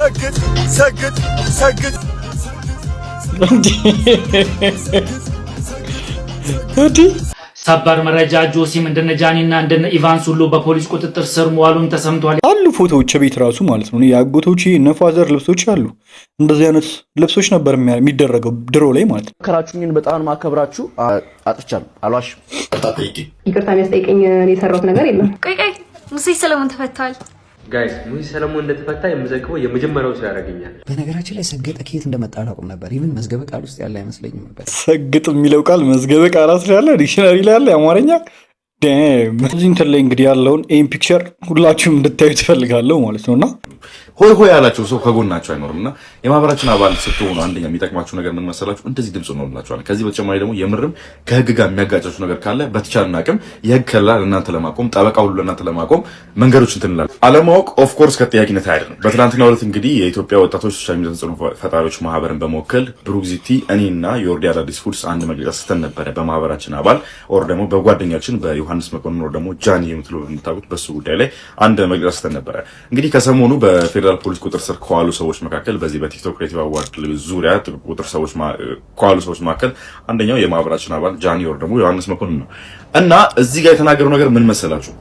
ሰግጥ ሰበር መረጃ ጆሲም እንደነ ጃኒና እንደነ ኢቫንስ ሁሉ በፖሊስ ቁጥጥር ስር መዋሉን ተሰምቷል። አሉ ፎቶዎች ቤት ራሱ ማለት ነው። የአጎቶች ነፋዘር ልብሶች አሉ። እንደዚህ አይነት ልብሶች ነበር የሚደረገው ድሮ ላይ ማለት ነው። ከራችሁኝን በጣም ማከብራችሁ አጥፍቻለሁ። አሏሽ ይቅርታ የሚያስጠይቀኝ የሰራሁት ነገር የለም። ቆይ ሙሴ ሰለሞን ተፈቷል። ጋይስ ሙሴ ሰለሞን እንደተፈታ የምዘግበው የመጀመሪያው ሰው ያደርገኛል። በነገራችን ላይ ሰገጠ ከየት እንደመጣ አላውቅም ነበር። ኢቭን መዝገበ ቃል ውስጥ ያለ አይመስለኝም ነበር። ሰግጥ የሚለው ቃል መዝገበ ቃላት ላይ ያለ ዲክሽነሪ ላይ ያለ የአማርኛ ዳም እዚህ እንትን ላይ እንግዲህ ያለውን ኤም ፒክቸር ሁላችሁም እንድታዩ ትፈልጋለሁ ማለት ነውና ሆይ ሆይ ያላችሁ ሰው ከጎናችሁ አይኖርምና የማህበራችን አባል ስትሆኑ አንደኛ የሚጠቅማችሁ ነገር ምን መሰላችሁ? እንደዚህ ድምጽ ነው ብላችኋል። ከዚህ በተጨማሪ ደግሞ የምርም ከህግ ጋር የሚያጋጫችሁ ነገር ካለ በተቻለን አቅም የህግ ከለላ ለእናንተ ለማቆም ጠበቃ ሁሉ ለእናንተ ለማቆም መንገዶች እንትን እንላለን። አለማወቅ ኦፍ ኮርስ ከተጠያቂነት አይደለም። በትናንትናው ዕለት እንግዲህ የኢትዮጵያ ወጣቶች ሶሻል ሚዲያ ተጽዕኖ ፈጣሪዎች ማህበርን በመወከል ብሩክዚቲ እኔና የወርዲ አዳዲስ ፉድስ አንድ መግለጫ ስተን ነበረ። በማህበራችን አባል ኦር ደግሞ በጓደኛችን በዮሐንስ መኮንን ኦር ደግሞ ጃኒ የምትሉ የምታውቁት በሱ ጉዳይ ላይ አንድ መግለጫ ስተን ነበረ። እንግዲህ ከሰሞኑ በፌደራል ፖሊስ ቁጥር ስር ከዋሉ ሰዎች መካከል በዚህ በቲክቶክ ክሬቲቭ አዋርድ ዙሪያ ቁጥር ሰዎች ከዋሉ ሰዎች መካከል አንደኛው የማህበራችን አባል ጃኒ ወር ደግሞ ዮሐንስ መኮንን ነው እና እዚህ ጋር የተናገረው ነገር ምን መሰላችሁ?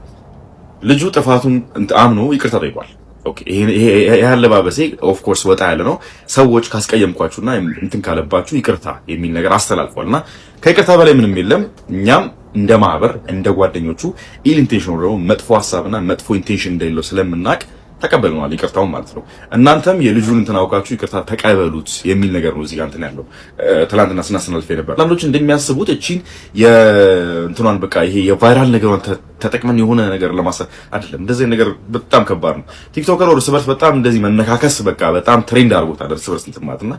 ልጁ ጥፋቱን አምኖ ይቅርታ ጠይቋል። ኦኬ ይሄ አለባበሴ ኦፍ ኮርስ ወጣ ያለ ነው፣ ሰዎች ካስቀየምኳችሁና እንትን ካለባችሁ ይቅርታ የሚል ነገር አስተላልፏልና ከይቅርታ በላይ ምንም የለም። እኛም እንደ ማህበር እንደ ጓደኞቹ ኢል ኢንቴንሽን ነው መጥፎ ሐሳብና መጥፎ ኢንቴንሽን እንደሌለው ስለምናቅ ተቀበልናል ይቅርታው ማለት ነው። እናንተም የልጁን እንትን አውቃችሁ ይቅርታ ተቀበሉት የሚል ነገር ነው እዚህ ጋር እንትን ያለው ትላንትና ስናስተላልፍ ነበር። አንዳንዶች እንደሚያስቡት እቺን የእንትኗን በቃ ይሄ የቫይራል ነገሯን ተጠቅመን የሆነ ነገር ለማሰብ አይደለም። እንደዚህ ነገር በጣም ከባድ ነው። ቲክቶከር እርስ በርስ በጣም እንደዚህ መነካከስ በቃ በጣም ትሬንድ አድርጎታል እርስ በርስ እንትን ማለትና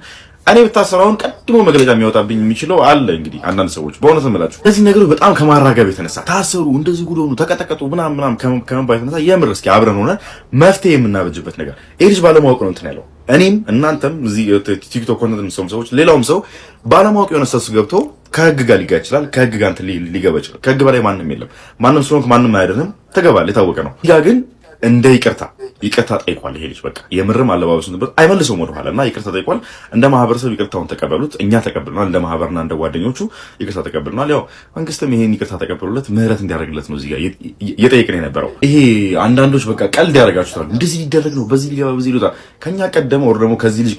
እኔ ብታሰራውን ቀድሞ መግለጫ የሚያወጣብኝ የሚችለው አለ። እንግዲህ አንዳንድ ሰዎች በእውነት እምላችሁ እነዚህ ነገሮች በጣም ከማራገብ የተነሳ ታሰሩ፣ እንደዚህ ጉድ ሆኑ፣ ተቀጠቀጡ ምናምን ከመባል የተነሳ የምር እስኪ አብረን ሆነን መፍትሄ የምናበጅበት ነገር ይሄ ልጅ ባለማወቅ ነው እንትን ያለው። እኔም እናንተም እዚህ ቲክቶክ ኮንተንት የምትሰሙ ሰዎች ሌላውም ሰው ባለማወቅ የሆነ ሰው ገብቶ ከህግ ጋር ሊጋ ይችላል፣ ከህግ ጋር እንትን ሊገባ ይችላል። ከህግ በላይ ማንም የለም። ማንም ስለሆንክ ማንም አይደለም። ተገባል፣ የታወቀ ነው። ያ ግን እንደ ይቅርታ ጠይቋል። ይሄ ልጅ በቃ የምርም አለባበሱን ነበር አይመልሰውም ወደኋላ እና ይቅርታ ጠይቋል። እንደ ማህበረሰብ ይቅርታውን ተቀበሉት። እኛ ተቀበልናል። እንደ ማህበርና እንደ ጓደኞቹ ይቅርታ ተቀበልናል። ያው መንግስትም ይሄን ይቅርታ ተቀበሉለት ምህረት እንዲያደርግለት ነው እዚህ ጋር እየጠየቅን የነበረው። ይሄ አንዳንዶች በቃ ቀልድ ያደርጋችኋል። እንደዚህ ሊደረግ ነው፣ በዚህ ሊገባ በዚህ ሊወጣ። ከኛ ቀደም ወር ደግሞ ከዚህ ልጅ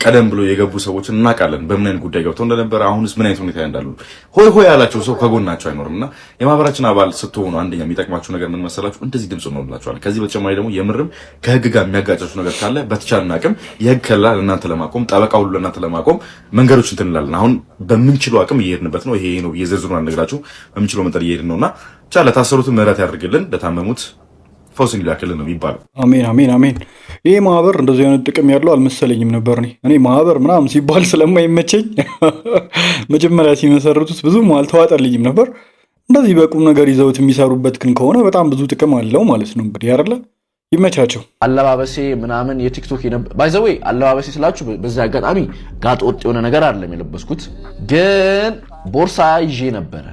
ቀደም ብሎ የገቡ ሰዎችን እናውቃለን፣ በምን አይነት ጉዳይ ገብተው እንደነበረ፣ አሁንስ ምን አይነት ሁኔታ እንዳሉ። ሆይ ሆይ ያላቸው ሰው ከጎናቸው አይኖርምና የማህበራችን አባል ስትሆኑ አንደኛ የሚጠቅማችሁ ነገር ምን መሰላችሁ? እንደዚህ ድምጽ ነው ብላችኋል። ከዚህ በተጨማሪ ደግሞ የምርም ከህግ ጋር የሚያጋጫችሁ ነገር ካለ በተቻለን አቅም የህግ ከለላ ለእናንተ ለማቆም ጠበቃ ሁሉ ለእናንተ ለማቆም መንገዶች እንትን እንላለን። አሁን በምንችለው አቅም እየሄድንበት ነው። ይሄ ነው የዝርዝሩን አልነግራችሁ፣ በምንችለው መጠን እየሄድን ነውና ብቻ ለታሰሩትን ምህረት ያድርግልን፣ ለታመሙት ፈውስን ይላክልን ነው የሚባለው። አሜን አሜን አሜን። ይሄ ማህበር እንደዚህ አይነት ጥቅም ያለው አልመሰለኝም ነበር። እኔ ማህበር ምናምን ሲባል ስለማይመቸኝ መጀመሪያ ሲመሰርቱት ብዙም አልተዋጠልኝም ነበር። እንደዚህ በቁም ነገር ይዘውት የሚሰሩበት ግን ከሆነ በጣም ብዙ ጥቅም አለው ማለት ነው። እንግዲህ አይደለ ይመቻቸው። አለባበሴ ምናምን የቲክቶክ ባይ ዘ ዌይ አለባበሴ ስላችሁ በዚህ አጋጣሚ ጋጥ ወጥ የሆነ ነገር አይደለም የለበስኩት፣ ግን ቦርሳ ይዤ ነበረ።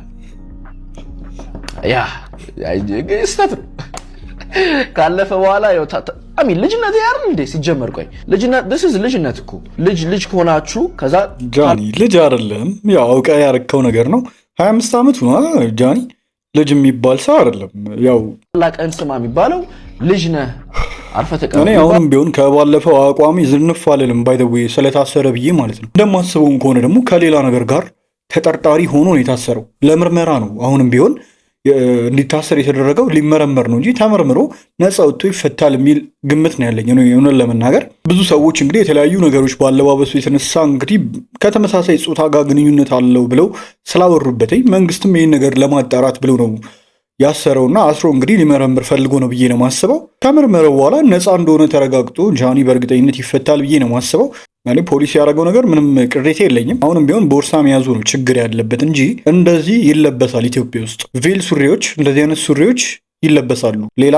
ያ ስህተት ነው። ካለፈ በኋላ ልጅነት ያርል እንዴ ሲጀመር ቆይ ልጅነት እኮ ልጅ ከሆናችሁ ከዛ ጃኒ ልጅ አይደለም፣ ያው አውቀህ ያረከው ነገር ነው። 25 ዓመት ሆኗል ጃኒ። ልጅ የሚባል ሰው አይደለም። ያው ላቀን ስማ የሚባለው ልጅ ነህ አርፈተቀ። እኔ አሁንም ቢሆን ከባለፈው አቋሚ ዝንፍ አልልም። ባይ ዘ ዌይ ስለታሰረ ብዬ ማለት ነው። እንደማስበውም ከሆነ ደግሞ ከሌላ ነገር ጋር ተጠርጣሪ ሆኖ ነው የታሰረው። ለምርመራ ነው አሁንም ቢሆን እንዲታሰር የተደረገው ሊመረመር ነው እንጂ ተመርምሮ ነፃ ወጥቶ ይፈታል የሚል ግምት ነው ያለኝ። እውነት ለመናገር ብዙ ሰዎች እንግዲህ የተለያዩ ነገሮች ባለባበሱ የተነሳ እንግዲህ ከተመሳሳይ ጾታ ጋር ግንኙነት አለው ብለው ስላወሩበት መንግስትም ይህን ነገር ለማጣራት ብለው ነው ያሰረውና አስሮ እንግዲህ ሊመረምር ፈልጎ ነው ብዬ ነው ማስበው። ከምርመራው በኋላ ነፃ እንደሆነ ተረጋግጦ ጃኒ በእርግጠኝነት ይፈታል ብዬ ነው ማስበው። እኔ ፖሊስ ያደረገው ነገር ምንም ቅሬታ የለኝም። አሁንም ቢሆን ቦርሳ መያዙ ነው ችግር ያለበት እንጂ እንደዚህ ይለበሳል ኢትዮጵያ ውስጥ ቬል ሱሪዎች፣ እንደዚህ አይነት ሱሪዎች ይለበሳሉ። ሌላ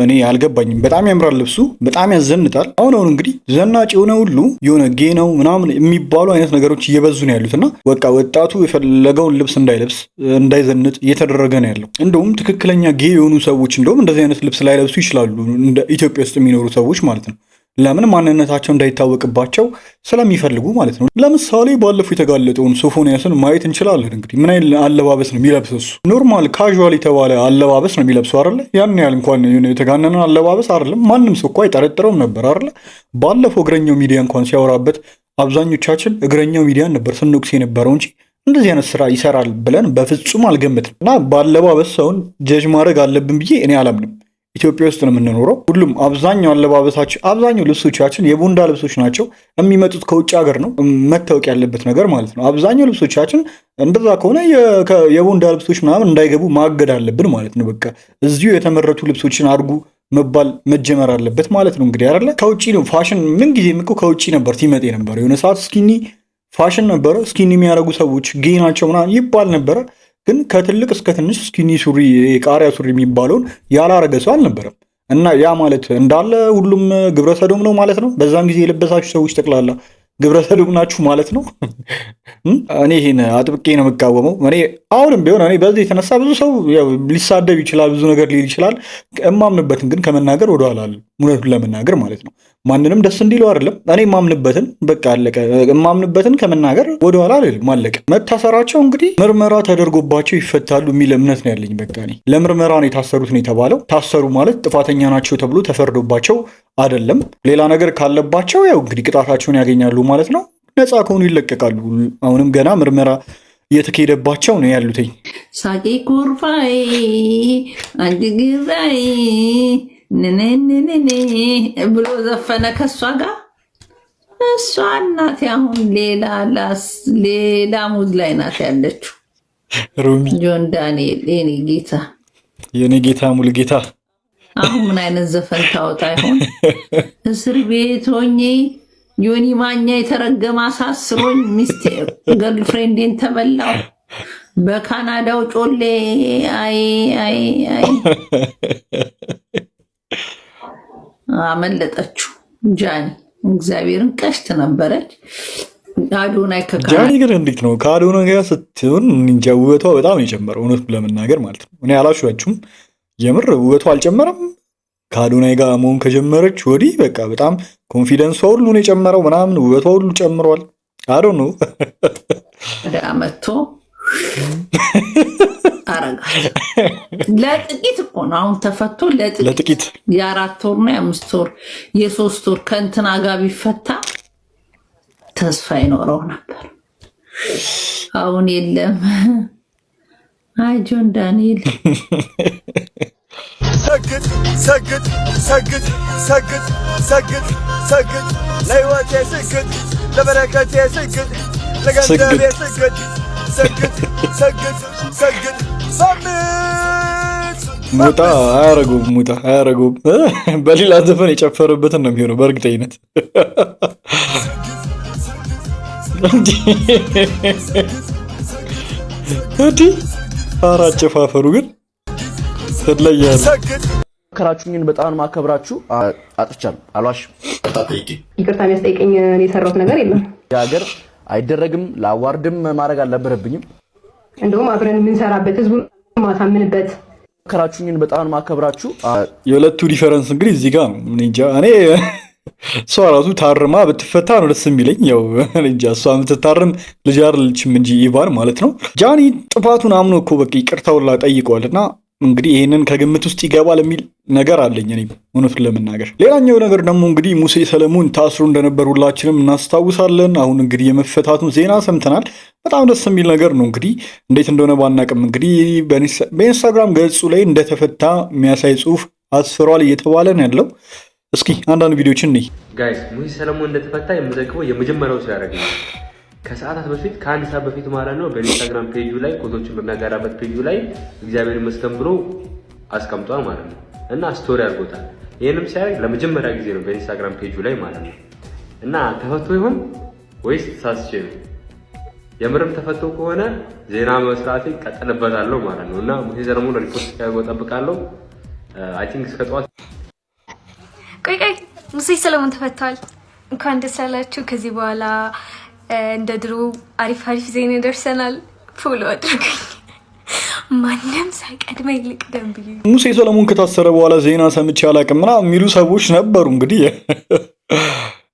እኔ አልገባኝም። በጣም ያምራል ልብሱ፣ በጣም ያዘንጣል። አሁን እንግዲህ ዘናጭ የሆነ ሁሉ የሆነ ጌ ነው ምናምን የሚባሉ አይነት ነገሮች እየበዙ ነው ያሉትና በቃ ወጣቱ የፈለገውን ልብስ እንዳይለብስ እንዳይዘንጥ እየተደረገ ነው ያለው። እንደውም ትክክለኛ ጌ የሆኑ ሰዎች እንደውም እንደዚህ አይነት ልብስ ላይለብሱ ይችላሉ፣ እንደ ኢትዮጵያ ውስጥ የሚኖሩ ሰዎች ማለት ነው። ለምን ማንነታቸው እንዳይታወቅባቸው ስለሚፈልጉ ማለት ነው። ለምሳሌ ባለፈው የተጋለጠውን ሶፎንያስን ማየት እንችላለን። እንግዲህ ምን አይነት አለባበስ ነው የሚለብሰው? እሱ ኖርማል ካዥዋል የተባለ አለባበስ ነው የሚለብሰው አይደለ? ያን ያህል እንኳን የተጋነነ አለባበስ አይደለም። ማንም ሰው እኮ አይጠረጥረውም ነበር አይደለ? ባለፈው እግረኛው ሚዲያ እንኳን ሲያወራበት አብዛኞቻችን እግረኛው ሚዲያን ነበር ስንወቅስ የነበረው እንጂ እንደዚህ አይነት ስራ ይሰራል ብለን በፍጹም አልገምትም። እና ባለባበስ ሰውን ጀጅ ማድረግ አለብን ብዬ እኔ አላምንም። ኢትዮጵያ ውስጥ ነው የምንኖረው። ሁሉም አብዛኛው አለባበሳችን አብዛኛው ልብሶቻችን የቦንዳ ልብሶች ናቸው። የሚመጡት ከውጭ ሀገር ነው መታወቅ ያለበት ነገር ማለት ነው። አብዛኛው ልብሶቻችን እንደዛ ከሆነ የቦንዳ ልብሶች ምናምን እንዳይገቡ ማገድ አለብን ማለት ነው። በቃ እዚሁ የተመረቱ ልብሶችን አድርጉ መባል መጀመር አለበት ማለት ነው። እንግዲህ አይደለ ከውጭ ነው ፋሽን ምን ጊዜም እኮ ከውጭ ነበር ሲመጣ ነበር። የሆነ ሰዓት ስኪኒ ፋሽን ነበረ። ስኪኒ የሚያደርጉ ሰዎች ጌ ናቸው ምናምን ይባል ነበረ። ግን ከትልቅ እስከ ትንሽ ስኪኒ ሱሪ የቃሪያ ሱሪ የሚባለውን ያላረገ ሰው አልነበረም። እና ያ ማለት እንዳለ ሁሉም ግብረ ሰዶም ነው ማለት ነው። በዛን ጊዜ የለበሳችሁ ሰዎች ጠቅላላ ግብረ ሰዶም ናችሁ ማለት ነው። እኔ ይህን አጥብቄ ነው የምቃወመው። እኔ አሁንም ቢሆን እኔ በዚህ የተነሳ ብዙ ሰው ሊሳደብ ይችላል፣ ብዙ ነገር ሊል ይችላል። እማምንበትን ግን ከመናገር ወደኋላ አለ። እውነቱን ለመናገር ማለት ነው። ማንንም ደስ እንዲለው አይደለም። እኔ እማምንበትን በቃ አለቀ። እማምንበትን ከመናገር ወደኋላ አልልም። አለቀ። መታሰራቸው እንግዲህ ምርመራ ተደርጎባቸው ይፈታሉ የሚል እምነት ነው ያለኝ። በቃ እኔ ለምርመራ ነው የታሰሩት ነው የተባለው። ታሰሩ ማለት ጥፋተኛ ናቸው ተብሎ ተፈርዶባቸው አይደለም። ሌላ ነገር ካለባቸው ያው እንግዲህ ቅጣታቸውን ያገኛሉ ማለት ነው። ነፃ ከሆኑ ይለቀቃሉ። አሁንም ገና ምርመራ እየተካሄደባቸው ነው ያሉትኝ። ሳቂ ኩርፋይ አንድ ግራይ ነነነነ ብሎ ዘፈነ ከሷ ጋር። እሷ እናቴ አሁን ሌላ ሙድ ላይ ናት ያለችው። ሮሚ ጆን ዳንኤል የኔ ጌታ ሙሉ ጌታ አሁን ምን አይነት ዘፈን ታወጣ ይሆን? እስር ቤት ሆኜ ዮኒ ማኛ የተረገመ አሳስሮኝ ሚስቴ ገርልፍሬንዴን ተበላው በካናዳው ጮሌ። አይ አመለጠችው ጃኒ። እግዚአብሔርን ቀሽት ነበረች። አዶናይ ጃኒ ግን እንዴት ነው ከአዶናይ ጋር ስትሆን እንጃ ውበቷ በጣም የጨመረው እውነቱን ለመናገር ማለት ነው። እኔ አላሽዋችሁም፣ የምር ውበቷ አልጨመረም። ከአዶናይ ጋር መሆን ከጀመረች ወዲህ በቃ በጣም ኮንፊደንሷ ሁሉ ነው የጨመረው፣ ምናምን ውበቷ ሁሉ ጨምሯል። አዶ ነው መጥቶ አረጋት። ለጥቂት እኮ ነው አሁን ተፈቶ ለጥቂት የ4 ወር ነው የ5 ወር የ3 ወር ከእንትና ጋር ቢፈታ ተስፋ ይኖረው ነበር። አሁን የለም። አይ ጆን ዳንኤል ሰግድ ለህይወቴ ስግድ ለበረከቴ ስግድ ለገንዘቤ ስግድ ሰግድ ሙጣ አያረጉም። በሌላ ዘፈን የጨፈረበትን ነው የሚሆነው በእርግጠኝነት። እንዲህ ኧረ አጨፋፈሩ ግን ትለያለህ። ከራችሁኝን በጣም ማከብራችሁ አጥቻለሁ። አልዋሽም። ይቅርታ የሚያስጠይቀኝ የሰራሁት ነገር የለም። የሀገር አይደረግም። ለአዋርድም ማድረግ አልነበረብኝም። እንደውም አብረን የምንሰራበት ህዝቡን ማሳምንበት። ከራችሁኝን በጣም ማከብራችሁ። የሁለቱ ዲፈረንስ እንግዲህ እዚህ ጋር ነው። እኔ እሷ ራሱ ታርማ ብትፈታ ነው ደስ የሚለኝ። ያው እንጃ እሷ የምትታርም ልጅ አይደለችም እንጂ ኢቫን ማለት ነው። ጃኒ ጥፋቱን አምኖ እኮ በቃ ይቅርታውላ ጠይቀዋልና እንግዲህ ይህንን ከግምት ውስጥ ይገባል የሚል ነገር አለኝ እኔ እውነቱን ለመናገር። ሌላኛው ነገር ደግሞ እንግዲህ ሙሴ ሰለሞን ታስሮ እንደነበር ሁላችንም እናስታውሳለን። አሁን እንግዲህ የመፈታቱን ዜና ሰምተናል። በጣም ደስ የሚል ነገር ነው። እንግዲህ እንዴት እንደሆነ ባናቅም እንግዲህ በኢንስታግራም ገጹ ላይ እንደተፈታ የሚያሳይ ጽሁፍ አስፍሯል እየተባለ ነው ያለው። እስኪ አንዳንድ ቪዲዮችን ነይ ጋይስ። ሙሴ ሰለሞን እንደተፈታ የምዘግበው የመጀመሪያው ሰው ያደረገኝ ከሰዓታት በፊት ከ1 ሰዓት በፊት ማለት ነው። በኢንስታግራም ፔጁ ላይ ፎቶዎችን በሚያጋራበት ፔጁ ላይ እግዚአብሔር ይመስገን ብሎ አስቀምጧል ማለት ነው እና ስቶሪ አድርጎታል። ይህንም ሲያደርግ ለመጀመሪያ ጊዜ ነው በኢንስታግራም ፔጁ ላይ ማለት ነው። እና ተፈቶ ይሆን ወይስ ተሳስቼ ነው? የምርም ተፈቶ ከሆነ ዜና መስራቴ ቀጥልበታለሁ ማለት ነው እና ሙሴ ሰለሞን ሪፖርት ያደርገው ጠብቃለሁ። አይ ቲንክ እስከ ጠዋት ቆይ ሙሴ ሰለሞን ተፈቷል። እንኳን ደስ ያላችሁ። ከዚህ በኋላ እንደ ድሮ አሪፍ ዜና ደርሰናል። ፎሎ አድርጉኝ። ማንም ሳይቀድመኝ ልቅደም ብዬ ሙሴ ሰለሞን ከታሰረ በኋላ ዜና ሰምቼ አላቅም ምናምን የሚሉ ሰዎች ነበሩ። እንግዲህ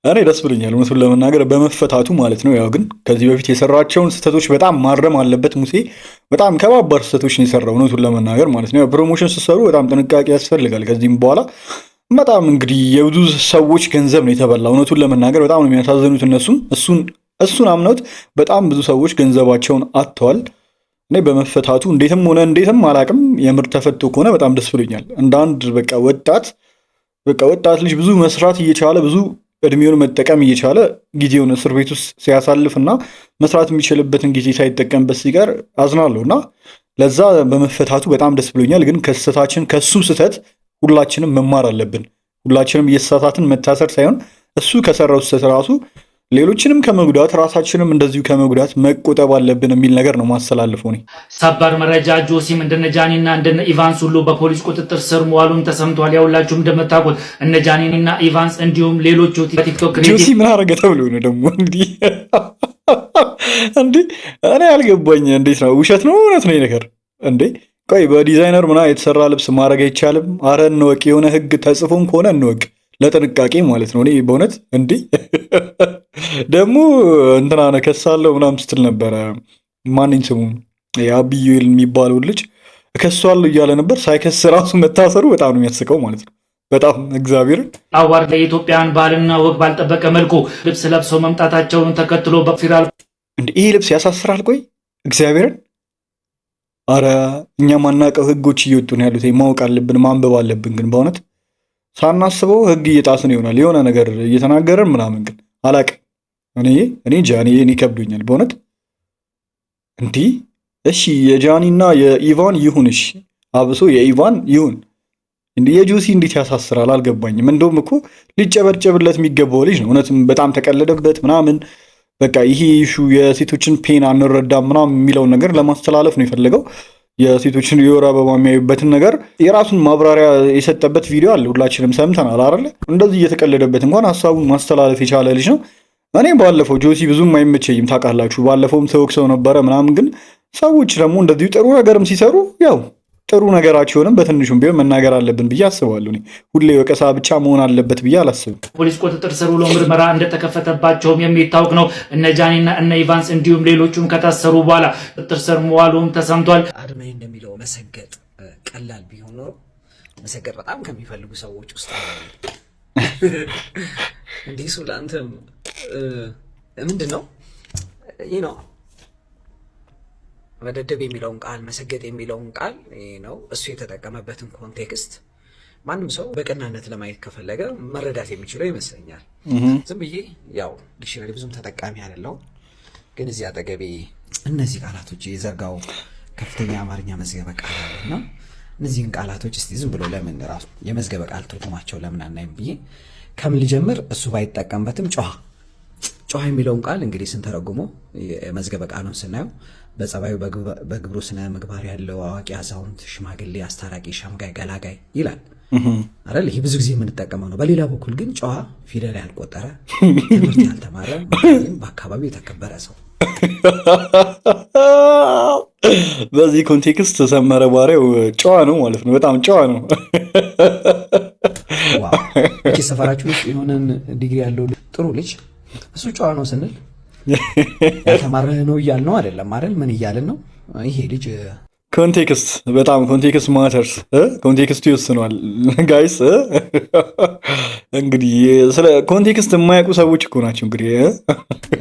እኔ ደስ ብሎኛል እውነቱን ለመናገር በመፈታቱ ማለት ነው። ያው ግን ከዚህ በፊት የሰራቸውን ስህተቶች በጣም ማረም አለበት ሙሴ። በጣም ከባባድ ስህተቶች ነው የሰራው እውነቱን ለመናገር ማለት ነው። ያው ፕሮሞሽን ስትሰሩ በጣም ጥንቃቄ ያስፈልጋል። ከዚህም በኋላ በጣም እንግዲህ የብዙ ሰዎች ገንዘብ ነው የተበላ እውነቱን ለመናገር በጣም ነው የሚያሳዝኑት። እነሱም እሱን አምነውት በጣም ብዙ ሰዎች ገንዘባቸውን አጥተዋል። እኔ በመፈታቱ እንዴትም አላቅም የምር ተፈቶ ከሆነ በጣም ደስ ብሎኛል። እንደ አንድ ወጣት ልጅ ብዙ መስራት እየቻለ ብዙ እድሜውን መጠቀም እየቻለ ጊዜውን እስር ቤት ውስጥ ሲያሳልፍና መስራት የሚችልበትን ጊዜ ሳይጠቀምበት ሲቀር አዝናለሁ እና ለዛ በመፈታቱ በጣም ደስ ብሎኛል። ግን ከሱ ስህተት ሁላችንም መማር አለብን። ሁላችንም እየተሳሳትን መታሰር ሳይሆን እሱ ከሰራው ስህተት ራሱ ሌሎችንም ከመጉዳት ራሳችንም እንደዚሁ ከመጉዳት መቆጠብ አለብን የሚል ነገር ነው ማስተላልፈው። እኔ ሰበር መረጃ ጆሲም እንደነ ጃኒና እንደነ ኢቫንስ ሁሉ በፖሊስ ቁጥጥር ስር መዋሉን ተሰምቷል። ያውላችሁም እንደምታውቁት እነ ጃኒና ኢቫንስ እንዲሁም ሌሎቹ ቲክቶክ ጆሲ ምን አረገ ተብሎ ነው ደግሞ እንዲህ እኔ አልገባኝ። እንዴት ነው ውሸት ነው እውነት ነው ነገር እንዴ? ቆይ በዲዛይነር ምናምን የተሰራ ልብስ ማድረግ አይቻልም? አረ እንወቅ። የሆነ ህግ ተጽፎም ከሆነ እንወቅ ለጥንቃቄ ማለት ነው። እኔ በእውነት እንዲህ ደግሞ እንትና ከሳለው ምናምን ስትል ነበረ። ማንኝ ስሙ የአብዩኤል የሚባለው ልጅ ከሷለው እያለ ነበር። ሳይከስ ራሱ መታሰሩ በጣም ነው የሚያስቀው ማለት ነው። በጣም እግዚአብሔርን አዋርድ ለኢትዮጵያን ባህልና ወግ ባልጠበቀ መልኩ ልብስ ለብሰው መምጣታቸውን ተከትሎ በፊራል ይሄ ልብስ ያሳስራል። ቆይ እግዚአብሔርን አረ እኛ ማናውቀው ህጎች እየወጡ ነው ያሉት። ማወቅ አለብን፣ ማንበብ አለብን። ግን በእውነት ሳናስበው ህግ እየጣስን ይሆናል የሆነ ነገር እየተናገረን ምናምን። ግን አላቅም እኔ ጃኒ ከብዶኛል በእውነት እንዲህ። እሺ የጃኒና የኢቫን ይሁን፣ እሺ አብሶ የኢቫን ይሁን። እንዲህ የጆሲ እንዴት ያሳስራል አልገባኝም። እንደውም እኮ ሊጨበጨብለት የሚገባው ልጅ ነው። እውነትም በጣም ተቀለደበት ምናምን። በቃ ይሄ ኢሹ የሴቶችን ፔን አንረዳም ምናምን የሚለውን ነገር ለማስተላለፍ ነው የፈለገው። የሴቶችን የወር አበባ የሚያዩበትን ነገር የራሱን ማብራሪያ የሰጠበት ቪዲዮ አለ፣ ሁላችንም ሰምተናል አይደለ? እንደዚህ እየተቀለደበት እንኳን ሀሳቡን ማስተላለፍ የቻለ ልጅ ነው። እኔ ባለፈው ጆሲ ብዙም አይመቸኝም ታውቃላችሁ። ባለፈውም ተወቅሰው ነበረ ምናምን። ግን ሰዎች ደግሞ እንደዚሁ ጥሩ ነገርም ሲሰሩ ያው ጥሩ ነገራቸውንም በትንሹም ቢሆን መናገር አለብን ብዬ አስባለሁ። ሁሌ ወቀሳ ብቻ መሆን አለበት ብዬ አላስብም። ፖሊስ ቁጥጥር ስር ውሎ ምርመራ እንደተከፈተባቸውም የሚታወቅ ነው። እነ ጃኒና እነ ኢቫንስ እንዲሁም ሌሎቹም ከታሰሩ በኋላ ቁጥጥር ስር መዋሉም ተሰምቷል። አድማይ እንደሚለው መሰገጥ ቀላል ቢሆን ኖሮ መሰገጥ በጣም ከሚፈልጉ ሰዎች ውስጥ እንዲህ እሱ ለአንተም ምንድን ነው ይህ ነው መደደብ የሚለውን ቃል መሰገጥ የሚለውን ቃል ነው እሱ የተጠቀመበትን ኮንቴክስት ማንም ሰው በቀናነት ለማየት ከፈለገ መረዳት የሚችለው ይመስለኛል። ዝም ብዬ ያው ዲክሽነሪ ብዙም ተጠቃሚ አይደለሁም፣ ግን እዚህ አጠገቤ እነዚህ ቃላቶች የዘርጋው ከፍተኛ አማርኛ መዝገበ ቃል አለና እነዚህን ቃላቶች እስቲ ዝም ብሎ ለምን ራሱ የመዝገበ ቃል ትርጉማቸው ለምን አናይም ብዬ ከምን ልጀምር? እሱ ባይጠቀምበትም ጨዋ የሚለውን ቃል እንግዲህ ስንተረጉመው የመዝገበ ቃሉን ስናየው በጸባዩ በግብሩ ስነ ምግባር ያለው አዋቂ፣ አዛውንት፣ ሽማግሌ፣ አስታራቂ፣ ሸምጋይ፣ ገላጋይ ይላል አይደል? ይሄ ብዙ ጊዜ የምንጠቀመው ነው። በሌላ በኩል ግን ጨዋ ፊደል ያልቆጠረ ትምህርት ያልተማረ በአካባቢው የተከበረ ሰው። በዚህ ኮንቴክስት ሰመረ ባሪያው ጨዋ ነው ማለት ነው። በጣም ጨዋ ነው። ሰፈራችሁ ውስጥ የሆነን ዲግሪ ያለው ጥሩ ልጅ እሱ ጨዋ ነው ስንል ያልተማረ ነው እያል ነው አይደለም አይደል? ምን እያልን ነው? ይሄ ልጅ ኮንቴክስት በጣም ኮንቴክስት ማተርስ፣ ኮንቴክስቱ ይወስነዋል ጋይስ። እንግዲህ ስለ ኮንቴክስት የማያውቁ ሰዎች እኮ ናቸው እንግዲህ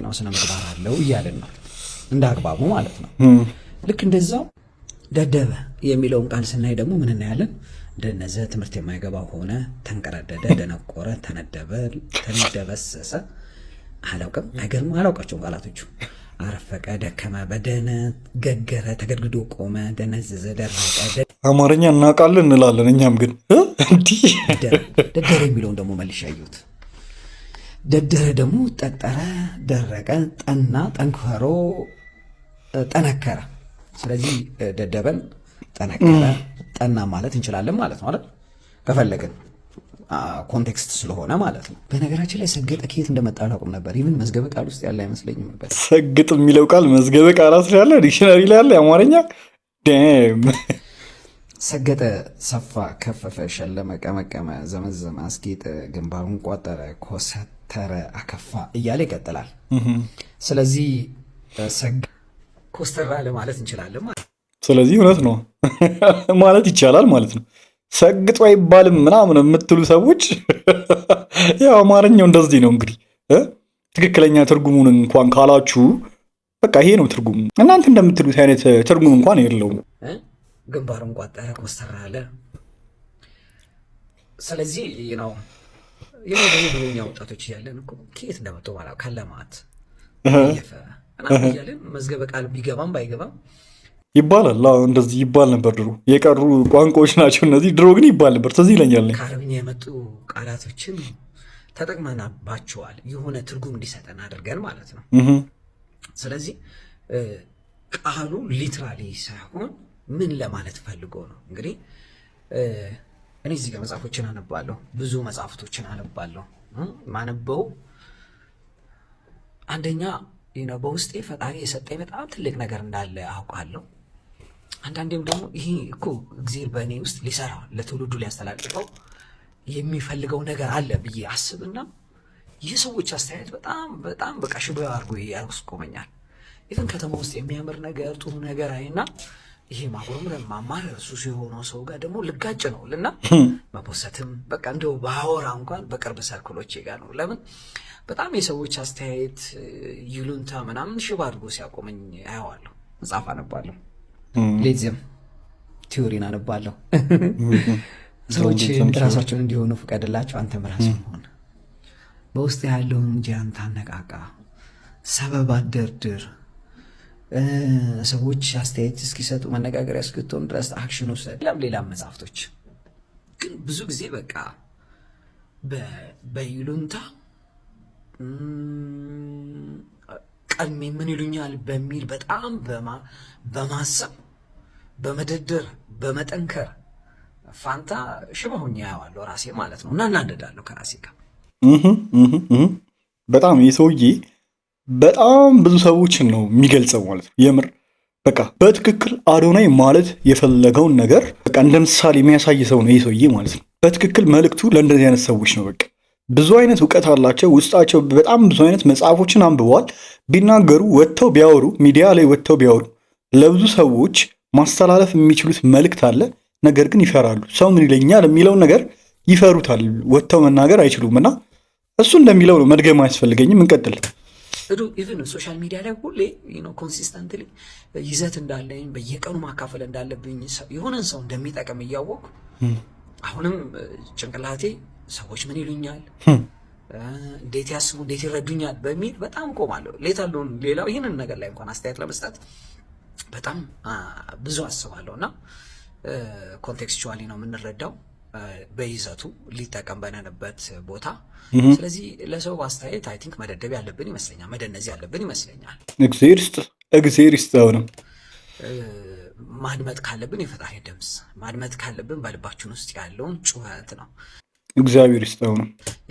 ነው ስነ ምግባር አለው እያልን ነው እንደ አግባቡ ማለት ነው። ልክ እንደዛው ደደበ የሚለውን ቃል ስናይ ደግሞ ምን እናያለን? ደነዘ፣ ትምህርት የማይገባው ሆነ፣ ተንቀረደደ፣ ደነቆረ፣ ተነደበሰሰ፣ አላውቅም አይገርም፣ አላውቃቸውም ቃላቶቹ። አረፈቀ፣ ደከመ፣ በደነ፣ ገገረ፣ ተገድግዶ ቆመ፣ ደነዘዘ፣ ደረቀ። አማርኛ እናውቃለን እንላለን እኛም ግን እንዲህ ደደረ የሚለውን ደግሞ መልሼ አየሁት። ደደረ ደግሞ ጠጠረ፣ ደረቀ፣ ጠና፣ ጠንክሮ፣ ጠነከረ። ስለዚህ ደደበን ጠነከረ፣ ጠና ማለት እንችላለን ማለት ነው አይደል? ከፈለግን ኮንቴክስት ስለሆነ ማለት ነው። በነገራችን ላይ ሰገጠ ከየት እንደመጣ አላውቅም ነበር። ይህን መዝገበ ቃል ውስጥ ያለ አይመስለኝም ነበር። ሰግጥ የሚለው ቃል መዝገበ ቃላት ላይ ያለ ዲክሽነሪ ላይ ያለ የአማርኛ ዳም ሰገጠ፣ ሰፋ፣ ከፈፈ፣ ሸለመ፣ ቀመቀመ፣ ዘመዘመ፣ አስጌጠ፣ ግንባሩን ቋጠረ፣ ኮሰተረ፣ አከፋ እያለ ይቀጥላል። ስለዚህ ኮስተር አለ ማለት እንችላለን ማለት። ስለዚህ እውነት ነው ማለት ይቻላል ማለት ነው። ሰግጦ አይባልም ምናምን የምትሉ ሰዎች ያው አማርኛው እንደዚህ ነው እንግዲህ ትክክለኛ ትርጉሙን እንኳን ካላችሁ በቃ ይሄ ነው ትርጉሙ። እናንተ እንደምትሉት አይነት ትርጉም እንኳን የለውም። ግንባሩን ቋጠረ፣ ኮስተር አለ። ስለዚህ ነው የድሮኛ ወጣቶች እያለን እኮ ከየት እንደመጡ ማለት ካለማት እያለን መዝገበ ቃል ቢገባም ባይገባም ይባላል። እንደዚህ ይባል ነበር ድሮ። የቀሩ ቋንቋዎች ናቸው እነዚህ። ድሮ ግን ይባል ነበር። ትዝ ይለኛል። ከአረብኛ የመጡ ቃላቶችን ተጠቅመናባቸዋል የሆነ ትርጉም እንዲሰጠን አድርገን ማለት ነው። ስለዚህ ቃሉ ሊትራሊ ሳይሆን ምን ለማለት ፈልጎ ነው። እንግዲህ እኔ እዚህ ጋር መጽሐፎችን አነባለሁ፣ ብዙ መጽሐፍቶችን አነባለሁ። ማነበው አንደኛ በውስጤ ፈጣሪ የሰጠኝ በጣም ትልቅ ነገር እንዳለ አውቃለሁ። አንዳንዴም ደግሞ ይሄ እኮ እግዚአብሔር በእኔ ውስጥ ሊሰራ ለትውልዱ ሊያስተላልፈው የሚፈልገው ነገር አለ ብዬ አስብና የሰዎች አስተያየት በጣም በቃ ሽባ አድርጎ ያስቆመኛል። ኢቨን ከተማ ውስጥ የሚያምር ነገር ጥሩ ነገር አይና ይሄ ማጉረምረም ማማረር ሱስ የሆነው ሰው ጋር ደግሞ ልጋጭ ነው ልና መፖሰትም በቃ እንደው ባወራ እንኳን በቅርብ ሰርክሎቼ ጋር ነው። ለምን በጣም የሰዎች አስተያየት ይሉንታ ምናምን ሽባ አድርጎ ሲያቆመኝ አየዋለሁ። መጽሐፍ አነባለሁ፣ ሌዚም ቲዮሪን አነባለሁ። ሰዎች ራሳቸውን እንዲሆኑ ፍቀድላቸው፣ አንተም ራስህን ሆን። በውስጥ ያለውን እንጂ አንተ አነቃቃ፣ ሰበብ አደርድር። ሰዎች አስተያየት እስኪሰጡ መነጋገሪያ እስክትሆን ድረስ አክሽን ውሰድ። ሌላም መጽሐፍቶች ግን ብዙ ጊዜ በቃ በይሉንታ ቀድሜ ምን ይሉኛል በሚል በጣም በማሰብ በመደደር በመጠንከር ፋንታ ሽባ ሆኜ ያዋለሁ ራሴ ማለት ነው። እና እናደዳለሁ ከራሴ ጋር። በጣም የሰውዬ በጣም ብዙ ሰዎችን ነው የሚገልጸው ማለት ነው። የምር በቃ በትክክል አዶናይ ማለት የፈለገውን ነገር በቃ እንደ ምሳሌ የሚያሳይ ሰው ነው ይህ ሰውዬ ማለት ነው። በትክክል መልእክቱ ለእንደዚህ አይነት ሰዎች ነው። በቃ ብዙ አይነት እውቀት አላቸው ውስጣቸው። በጣም ብዙ አይነት መጽሐፎችን አንብበዋል። ቢናገሩ ወጥተው ቢያወሩ ሚዲያ ላይ ወጥተው ቢያወሩ ለብዙ ሰዎች ማስተላለፍ የሚችሉት መልእክት አለ። ነገር ግን ይፈራሉ። ሰው ምን ይለኛል የሚለውን ነገር ይፈሩታል። ወጥተው መናገር አይችሉም። እና እሱ እንደሚለው ነው። መድገም አያስፈልገኝም። እንቀጥል። ኢቨን ሶሻል ሚዲያ ላይ ሁሌ ኮንሲስተንትሊ ይዘት እንዳለኝ በየቀኑ ማካፈል እንዳለብኝ የሆነን ሰው እንደሚጠቅም እያወቅሁ አሁንም ጭንቅላቴ ሰዎች ምን ይሉኛል፣ እንዴት ያስቡ፣ እንዴት ይረዱኛል በሚል በጣም ቆማለሁ። ሌላው ይህንን ነገር ላይ እንኳን አስተያየት ለመስጠት በጣም ብዙ አስባለሁ እና ኮንቴክስቹዋሊ ነው የምንረዳው በይዘቱ ሊጠቀም በነንበት ቦታ። ስለዚህ ለሰው አስተያየት አይ ቲንክ መደደብ ያለብን ይመስለኛል፣ መደነዝ ያለብን ይመስለኛል። እግዚአብሔር ይስጥህ። ማድመጥ ካለብን የፈጣሪ ድምፅ ማድመጥ ካለብን በልባችን ውስጥ ያለውን ጩኸት ነው። እግዚአብሔር ይስጥህ።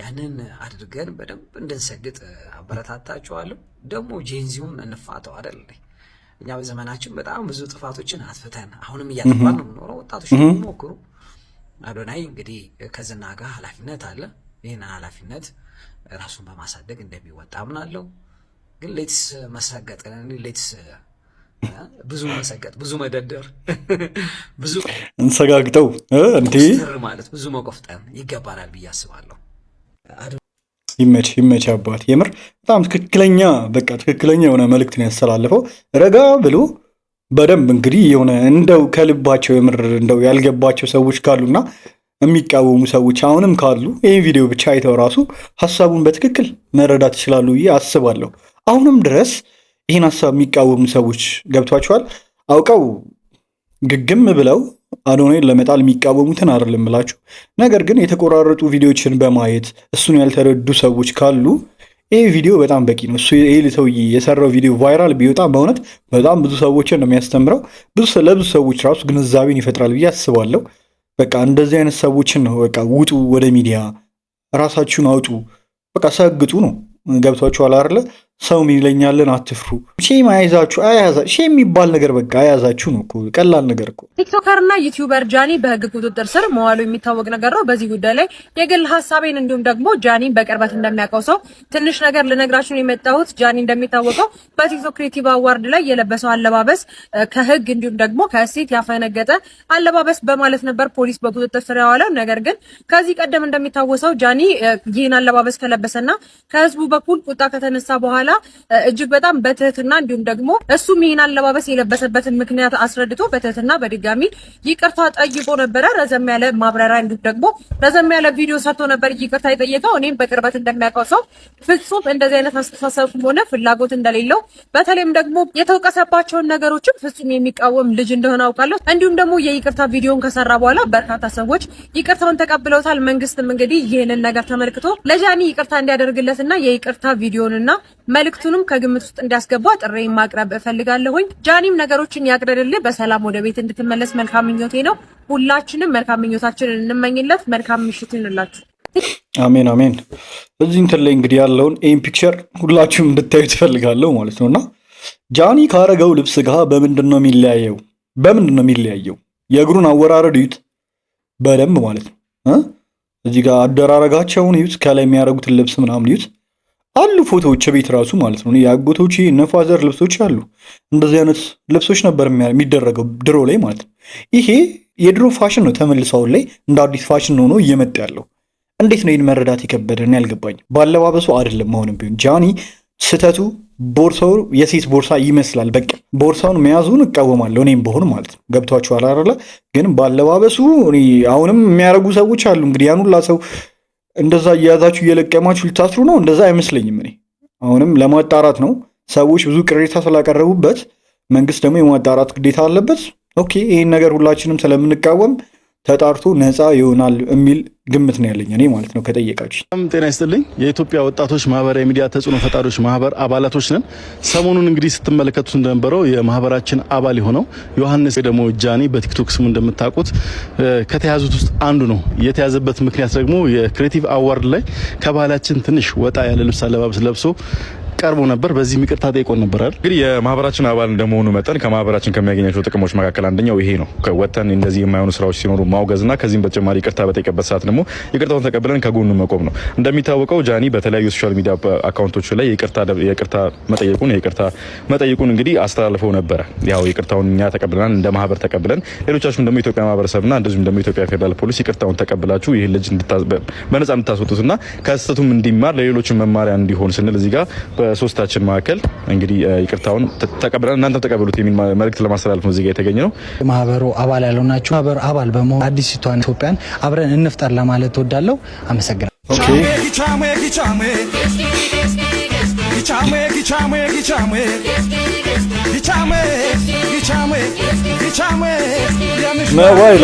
ያንን አድርገን በደንብ እንድንሰግጥ አበረታታችኋለሁ። ደግሞ ጄንዚውን እንፋተው አይደል? እኛ በዘመናችን በጣም ብዙ ጥፋቶችን አጥፍተን አሁንም እያጠፋን ነው የምኖረው። ወጣቶች ሞክሩ። አዶናይ እንግዲህ ከዝና ጋር ኃላፊነት አለ። ይህን ኃላፊነት ራሱን በማሳደግ እንደሚወጣ አምናለሁ። ግን ሌትስ መሰገጥ ሌትስ ብዙ መሰገጥ ብዙ መደደር ብዙ እንሰጋግጠው እንዴ ማለት ብዙ መቆፍጠን ይገባናል ብዬ አስባለሁ። ይመች አባት። የምር በጣም ትክክለኛ የሆነ መልእክትን ያስተላልፈው ረጋ ብሎ በደንብ እንግዲህ የሆነ እንደው ከልባቸው የምር እንደው ያልገባቸው ሰዎች ካሉና የሚቃወሙ ሰዎች አሁንም ካሉ ይህ ቪዲዮ ብቻ አይተው ራሱ ሀሳቡን በትክክል መረዳት ይችላሉ ብዬ አስባለሁ። አሁንም ድረስ ይህን ሀሳብ የሚቃወሙ ሰዎች ገብቷቸዋል። አውቀው ግግም ብለው አዶናይን ለመጣል የሚቃወሙትን አይደለም ብላችሁ፣ ነገር ግን የተቆራረጡ ቪዲዮችን በማየት እሱን ያልተረዱ ሰዎች ካሉ ይህ ቪዲዮ በጣም በቂ ነው። እሱ ይህ ሰውዬ የሰራው ቪዲዮ ቫይራል ቢወጣ በእውነት በጣም ብዙ ሰዎችን ነው የሚያስተምረው። ለብዙ ሰዎች ራሱ ግንዛቤን ይፈጥራል ብዬ አስባለሁ። በቃ እንደዚህ አይነት ሰዎችን ነው በቃ ውጡ፣ ወደ ሚዲያ ራሳችሁን አውጡ፣ በቃ ሰግጡ ነው። ገብቷችኋል አይደለ? ሰው ይለኛልን አትፍሩ። ሼም አይዛችሁ ሼም የሚባል ነገር በቃ አያዛችሁ ነው እኮ ቀላል ነገር እኮ። ቲክቶከር እና ዩቲዩበር ጃኒ በህግ ቁጥጥር ስር መዋሉ የሚታወቅ ነገር ነው። በዚህ ጉዳይ ላይ የግል ሐሳቤን እንዲሁም ደግሞ ጃኒ በቅርበት እንደሚያውቀው ሰው ትንሽ ነገር ልነግራችሁ ነው የመጣሁት። ጃኒ እንደሚታወቀው በቲክቶክ ክሬቲቭ አዋርድ ላይ የለበሰው አለባበስ ከህግ እንዲሁም ደግሞ ከእሴት ያፈነገጠ አለባበስ በማለት ነበር ፖሊስ በቁጥጥር ስር ያዋለው። ነገር ግን ከዚህ ቀደም እንደሚታወሰው ጃኒ ይህን አለባበስ ከለበሰና ከህዝቡ በኩል ቁጣ ከተነሳ በኋላ እጅግ በጣም በትህትና እንዲሁም ደግሞ እሱ ይህን አለባበስ የለበሰበትን ምክንያት አስረድቶ በትህትና በድጋሚ ይቅርታ ጠይቆ ነበረ። ረዘም ያለ ማብራሪያ እንዲሁም ደግሞ ረዘም ያለ ቪዲዮ ሰርቶ ነበር ይቅርታ የጠየቀው። እኔም በቅርበት እንደሚያውቀው ሰው ፍጹም እንደዚህ አይነት አስተሳሰብም ሆነ ፍላጎት እንደሌለው በተለይም ደግሞ የተወቀሰባቸውን ነገሮችን ፍጹም የሚቃወም ልጅ እንደሆነ አውቃለሁ። እንዲሁም ደግሞ የይቅርታ ቪዲዮን ከሰራ በኋላ በርካታ ሰዎች ይቅርታውን ተቀብለውታል። መንግስትም እንግዲህ ይህንን ነገር ተመልክቶ ለጃኒ ይቅርታ እንዲያደርግለትና የይቅርታ ቪዲዮንና መልእክቱንም ከግምት ውስጥ እንዲያስገባ ጥሪ ማቅረብ እፈልጋለሁኝ። ጃኒም ነገሮችን ያቅርልልህ፣ በሰላም ወደ ቤት እንድትመለስ መልካም ምኞቴ ነው። ሁላችንም መልካም ምኞታችንን እንመኝለት። መልካም ምሽት ይሁንላችሁ። አሜን አሜን። እዚህ እንትን ላይ እንግዲህ ያለውን ይህን ፒክቸር ሁላችሁም እንድታዩ ትፈልጋለሁ ማለት ነውና ጃኒ ካረገው ልብስ ጋር በምንድን ነው የሚለያየው? በምንድን ነው የሚለያየው? የእግሩን አወራረድ እዩት በደንብ ማለት ነው። እዚህ ጋር አደራረጋቸውን እዩት፣ ከላይ የሚያደርጉትን ልብስ ምናምን እዩት። አሉ ፎቶዎች ቤት ራሱ ማለት ነው። የአጎቶች ነፋዘር ልብሶች አሉ። እንደዚህ አይነት ልብሶች ነበር የሚደረገው ድሮ ላይ ማለት ነው። ይሄ የድሮ ፋሽን ነው ተመልሰው ላይ እንደ አዲስ ፋሽን ሆኖ እየመጣ ያለው። እንዴት ነው ይህን መረዳት የከበደን? ያልገባኝ ባለባበሱ አይደለም። አሁንም ቢሆን ጃኒ ስተቱ ቦርሳው የሴት ቦርሳ ይመስላል። በቃ ቦርሳውን መያዙን እቃወማለሁ እኔም በሆን ማለት ነው። ገብቷችኋል አይደለ? ግን ባለባበሱ አሁንም የሚያደርጉ ሰዎች አሉ። እንግዲህ ያን ሁላ ሰው እንደዛ እያያዛችሁ እየለቀማችሁ ልታስሩ ነው? እንደዛ አይመስለኝም። እኔ አሁንም ለማጣራት ነው። ሰዎች ብዙ ቅሬታ ስላቀረቡበት መንግስት ደግሞ የማጣራት ግዴታ አለበት። ኦኬ፣ ይህን ነገር ሁላችንም ስለምንቃወም ተጣርቶ ነፃ ይሆናል የሚል ግምት ነው ያለኝ እኔ ማለት ነው። ከጠየቃችሁ ጤና ይስጥልኝ። የኢትዮጵያ ወጣቶች ማህበራዊ ሚዲያ ተጽዕኖ ፈጣሪዎች ማህበር አባላቶች ነን። ሰሞኑን እንግዲህ ስትመለከቱት እንደነበረው የማህበራችን አባል የሆነው ዮሐንስ ደግሞ ጃኒ በቲክቶክ ስሙ እንደምታውቁት ከተያዙት ውስጥ አንዱ ነው። የተያዘበት ምክንያት ደግሞ የክሬቲቭ አዋርድ ላይ ከባህላችን ትንሽ ወጣ ያለ ልብስ አለባበስ ለብሶ ቀርቦ ነበር። በዚህ ይቅርታ ጠይቆን ነበር አይደል? እንግዲህ የማህበራችን አባል እንደመሆኑ መጠን ከማህበራችን ከሚያገኛቸው ጥቅሞች መካከል አንደኛው ይሄ ነው። ከወተን እንደዚህ የማይሆኑ ስራዎች ሲኖሩ ማውገዝና ከዚህም በተጨማሪ ይቅርታ በጠየቀበት ሰዓት ደግሞ ይቅርታውን ተቀብለን ከጎኑ መቆም ነው። እንደሚታወቀው ጃኒ በተለያዩ ሶሻል ሚዲያ አካውንቶች ላይ ይቅርታ መጠየቁን እንግዲህ አስተላልፈው ነበረ። ያው ይቅርታውን እኛ ተቀብለናል፣ እንደ ማህበር ተቀብለን፣ ሌሎቻችሁም ደግሞ ኢትዮጵያ ማህበረሰብና እንደዚሁም ደግሞ ኢትዮጵያ ፌደራል ፖሊስ ይቅርታውን ተቀብላችሁ ይሄን ልጅ በነጻ እንድታስወጡትና ከስህተቱም እንዲማር ለሌሎችም መማሪያ እንዲሆን ስንል እዚህ ጋር በሶስታችን መካከል እንግዲህ ይቅርታውን ተቀብለን እናንተ ተቀበሉት የሚል መልእክት ለማስተላለፍ ነው እዚህ ጋር የተገኘ ነው። ማህበሩ አባል ያልሆናችሁ ማህበሩ አባል በመሆን አዲሲቷን ኢትዮጵያን አብረን እንፍጠር ለማለት እወዳለሁ። አመሰግናለሁ። ኦኬ ሞባይል